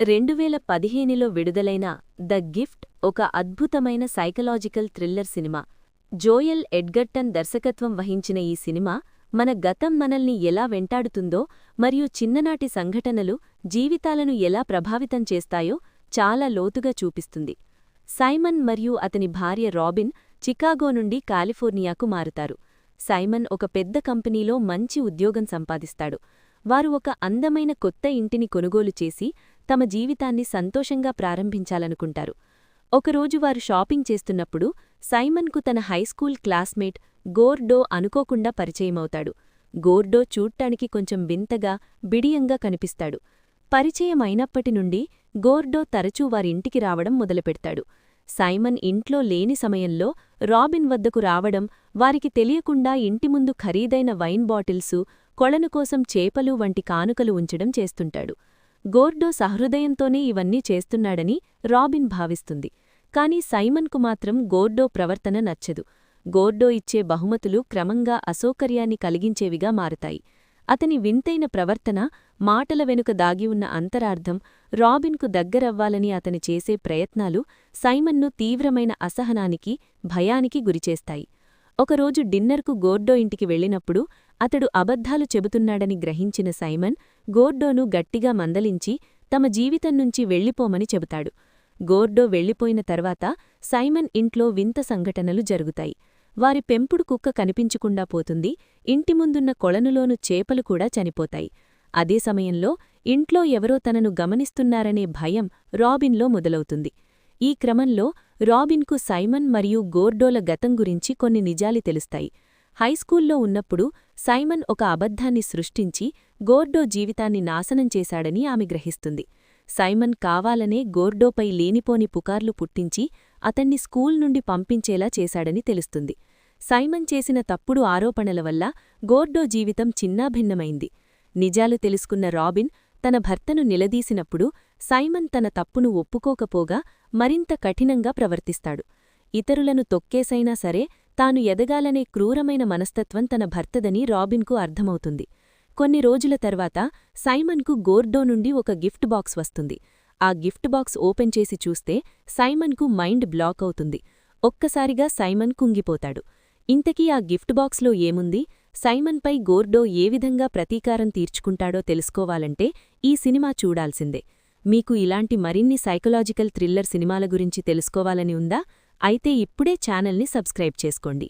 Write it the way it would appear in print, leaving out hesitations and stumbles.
2015లో విడుదలైన the gift ఒక అద్భుతమైన సైకలాజికల్ థ్రిల్లర్ సినిమా. జోయల్ ఎడ్గర్టన్ దర్శకత్వం వహించిన ఈ సినిమా మన గతం మనల్ని ఎలా వెంటాడుతుందో మరియు చిన్ననాటి సంఘటనలు జీవితాలను ఎలా ప్రభావితం చేస్తాయో చాలా లోతుగా చూపిస్తుంది. సైమన్ మరియు అతని భార్య రాబిన్ చికాగో నుండి కాలిఫోర్నియాకు మారుతారు. సైమన్ ఒక పెద్ద కంపెనీలో మంచి ఉద్యోగం సంపాదిస్తాడు. వారు ఒక అందమైన కొత్త ఇంటిని కొనుగోలు చేసి తమ జీవితాన్ని సంతోషంగా ప్రారంభించాలనుకుంటారు. ఒకరోజు వారు షాపింగ్ చేస్తున్నప్పుడు సైమన్కు తన హైస్కూల్ క్లాస్మేట్ గోర్డో అనుకోకుండా పరిచయమవుతాడు. గోర్డో చూడ్డానికి కొంచెం వింతగా, బిడియంగా కనిపిస్తాడు. పరిచయం అయినప్పటి నుండి గోర్డో తరచూ వారింటికి రావడం మొదలుపెడతాడు. సైమన్ ఇంట్లో లేని సమయంలో రాబిన్ వద్దకు రావడం, వారికి తెలియకుండా ఇంటి ముందు ఖరీదైన వైన్ బాటిల్సు, కొళను కోసం చేపలు వంటి కానుకలు ఉంచడం చేస్తుంటాడు. గోర్డో సహృదయంతోనే ఇవన్నీ చేస్తున్నాడని రాబిన్ భావిస్తుంది. కాని సైమన్కు మాత్రం గోర్డో ప్రవర్తన నచ్చదు. గోర్డో ఇచ్చే బహుమతులు క్రమంగా అసౌకర్యాన్ని కలిగించేవిగా మారతాయి. అతని వింతైన ప్రవర్తన, మాటల వెనుక దాగివున్న అంతరార్థం, రాబిన్కు దగ్గరవ్వాలని అతని చేసే ప్రయత్నాలు సైమన్ను తీవ్రమైన అసహనానికి, భయానికి గురిచేస్తాయి. ఒకరోజు డిన్నర్కు గోర్డో ఇంటికి వెళ్ళినప్పుడు అతడు అబద్ధాలు చెబుతున్నాడని గ్రహించిన సైమన్ గోర్డోను గట్టిగా మందలించి తమ జీవితం నుంచి వెళ్ళిపోమని చెబుతాడు. గోర్డో వెళ్ళిపోయిన తర్వాత సైమన్ ఇంట్లో వింత సంఘటనలు జరుగుతాయి. వారి పెంపుడు కుక్క కనిపించకుండా పోతుంది. ఇంటి ముందున్న కొళనులోను చేపలు కూడా చనిపోతాయి. అదే సమయంలో ఇంట్లో ఎవరో తనను గమనిస్తున్నారనే భయం రాబిన్లో మొదలవుతుంది. ఈ క్రమంలో రాబిన్కు సైమన్ మరియు గోర్డోల గతం గురించి కొన్ని నిజాలు తెలుస్తాయి. హైస్కూల్లో ఉన్నప్పుడు సైమన్ ఒక అబద్ధాన్ని సృష్టించి గోర్డో జీవితాన్ని నాశనం చేశాడని ఆమె గ్రహిస్తుంది. సైమన్ కావాలనే గోర్డోపై లేనిపోని పుకార్లు పుట్టించి అతన్ని స్కూల్ నుండి పంపించేలా చేశాడని తెలుస్తుంది. సైమన్ చేసిన తప్పుడు ఆరోపణల వల్ల గోర్డో జీవితం చిన్నాభిన్నమైంది. నిజాలు తెలుసుకున్న రాబిన్ తన భర్తను నిలదీసినప్పుడు సైమన్ తన తప్పును ఒప్పుకోకపోగా మరింత కఠినంగా ప్రవర్తిస్తాడు. ఇతరులను తొక్కేసైనా సరే తాను ఎదగాలనే క్రూరమైన మనస్తత్వం తన భర్తదని రాబిన్కు అర్థమవుతుంది. కొన్ని రోజుల తర్వాత సైమన్కు గోర్డో నుండి ఒక గిఫ్ట్ బాక్స్ వస్తుంది. ఆ గిఫ్ట్ బాక్స్ ఓపెన్ చేసి చూస్తే సైమన్కు మైండ్ బ్లాక్ అవుతుంది. ఒక్కసారిగా సైమన్ కుంగిపోతాడు. ఇంతకీ ఆ గిఫ్ట్ బాక్స్లో ఏముంది? సైమన్పై గోర్డో ఏ విధంగా ప్రతీకారం తీర్చుకుంటాడో తెలుసుకోవాలంటే ఈ సినిమా చూడాల్సిందే. మీకు ఇలాంటి మరిన్ని సైకలాజికల్ థ్రిల్లర్ సినిమాల గురించి తెలుసుకోవాలని ఉందా? అయితే ఇప్పుడే ఛానల్ని సబ్స్క్రైబ్ చేసుకోండి.